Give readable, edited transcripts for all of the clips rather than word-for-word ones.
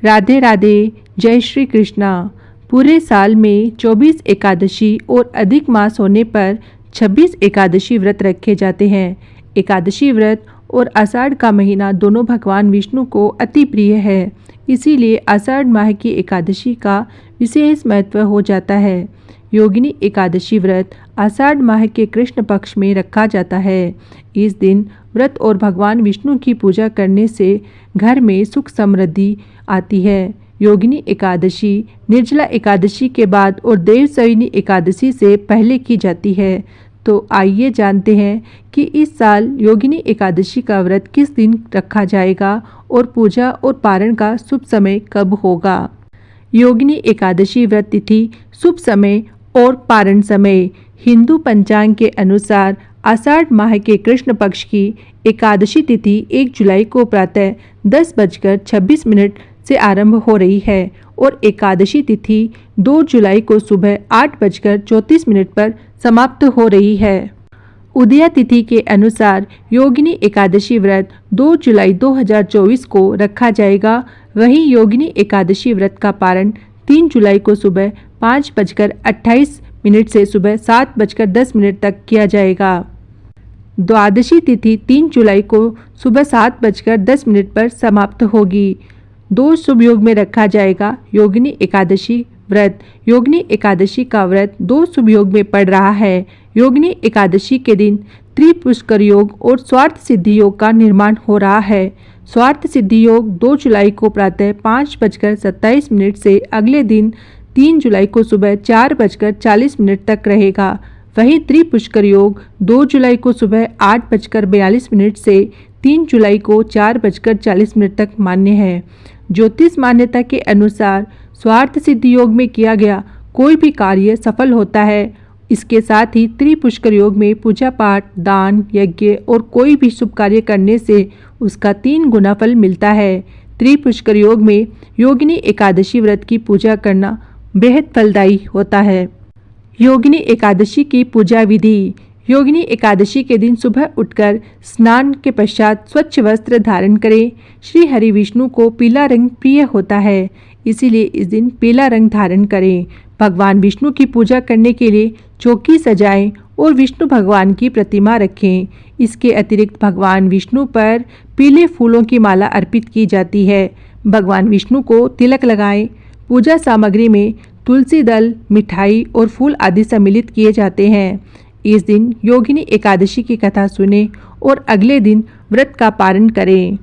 राधे राधे। जय श्री कृष्णा। पूरे साल में 24 एकादशी और अधिक मास होने पर 26 एकादशी व्रत रखे जाते हैं। एकादशी व्रत और आषाढ़ का महीना दोनों भगवान विष्णु को अति प्रिय है, इसीलिए आषाढ़ माह की एकादशी का विशेष महत्व हो जाता है। योगिनी एकादशी व्रत आषाढ़ माह के कृष्ण पक्ष में रखा जाता है। इस दिन व्रत और भगवान विष्णु की पूजा करने से घर में सुख समृद्धि आती है। योगिनी एकादशी निर्जला एकादशी के बाद और देवशयनी एकादशी से पहले की जाती है। तो आइए जानते हैं कि इस साल योगिनी एकादशी का व्रत किस दिन रखा जाएगा और पूजा और पारण का शुभ समय कब होगा। योगिनी एकादशी व्रत तिथि, शुभ समय और पारण समय। हिंदू पंचांग के अनुसार आषाढ़ माह के कृष्ण पक्ष की एकादशी तिथि 1 जुलाई को प्रातः 10:26 से आरंभ हो रही है और एकादशी तिथि 2 जुलाई को सुबह 8:34 पर समाप्त हो रही है। उदया तिथि के अनुसार योगिनी एकादशी व्रत 2 जुलाई 2024 को रखा जाएगा। वहीं योगिनी एकादशी व्रत का पारण 3 जुलाई को सुबह 5:28 से सुबह 7:10 तक किया जाएगा। द्वादशी तिथि 3 जुलाई को सुबह 7:10 पर समाप्त होगी। 2 शुभ योग में रखा जाएगा योगिनी एकादशी व्रत। योगिनी एकादशी का व्रत 2 शुभ योग में पड़ रहा है। योगिनी एकादशी के दिन त्रिपुष्कर योग और स्वार्थ सिद्धि योग का निर्माण हो रहा है। स्वार्थ सिद्धि योग 2 जुलाई को प्रातः 5:27 से अगले दिन 3 जुलाई को सुबह 4:40 तक रहेगा। वहीं त्रिपुष्कर योग 2 जुलाई को सुबह 8:42 से 3 जुलाई को 4:40 तक मान्य है। ज्योतिष मान्यता के अनुसार स्वार्थ सिद्धि योग में किया गया कोई भी कार्य सफल होता है। इसके साथ ही त्रिपुष्कर योग में पूजा पाठ, दान, यज्ञ और कोई भी शुभ कार्य करने से उसका 3 गुना फल मिलता है। त्रिपुष्कर योग में योगिनी एकादशी व्रत की पूजा करना बेहद फलदायी होता है। योगिनी एकादशी की पूजा विधि। योगिनी एकादशी के दिन सुबह उठकर स्नान के पश्चात स्वच्छ वस्त्र धारण करें। श्री हरि विष्णु को पीला रंग प्रिय होता है, इसीलिए इस दिन पीला रंग धारण करें। भगवान विष्णु की पूजा करने के लिए चौकी सजाएं और विष्णु भगवान की प्रतिमा रखें। इसके अतिरिक्त भगवान विष्णु पर पीले फूलों की माला अर्पित की जाती है। भगवान विष्णु को तिलक लगाएं। पूजा सामग्री में तुलसी दल, मिठाई और फूल आदि सम्मिलित किए जाते हैं। इस दिन योगिनी एकादशी की कथा सुनें और अगले दिन व्रत का पारण करें।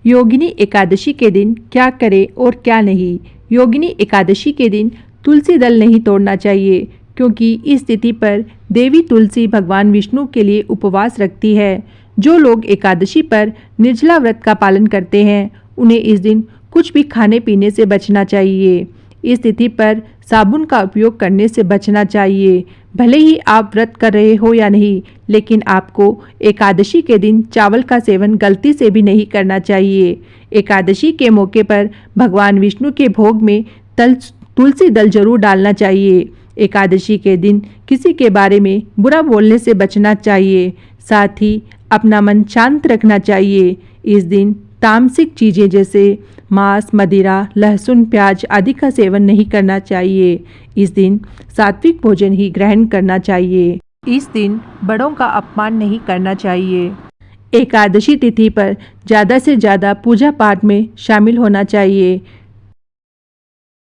योगिनी एकादशी के दिन क्या करें और क्या नहीं। योगिनी एकादशी के दिन तुलसी दल नहीं तोड़ना चाहिए, क्योंकि इस तिथि पर देवी तुलसी भगवान विष्णु के लिए उपवास रखती है। जो लोग एकादशी पर निर्जला व्रत का पालन करते हैं, उन्हें इस दिन कुछ भी खाने पीने से बचना चाहिए। इस तिथि पर साबुन का उपयोग करने से बचना चाहिए। भले ही आप व्रत कर रहे हो या नहीं, लेकिन आपको एकादशी के दिन चावल का सेवन गलती से भी नहीं करना चाहिए। एकादशी के मौके पर भगवान विष्णु के भोग में तुलसी दल जरूर डालना चाहिए। एकादशी के दिन किसी के बारे में बुरा बोलने से बचना चाहिए। साथ ही अपना मन शांत रखना चाहिए। इस दिन तामसिक चीज़ें जैसे मांस, मदिरा, लहसुन, प्याज आदि का सेवन नहीं करना चाहिए। इस दिन सात्विक भोजन ही ग्रहण करना चाहिए। इस दिन बड़ों का अपमान नहीं करना चाहिए। एकादशी तिथि पर ज़्यादा से ज़्यादा पूजा पाठ में शामिल होना चाहिए।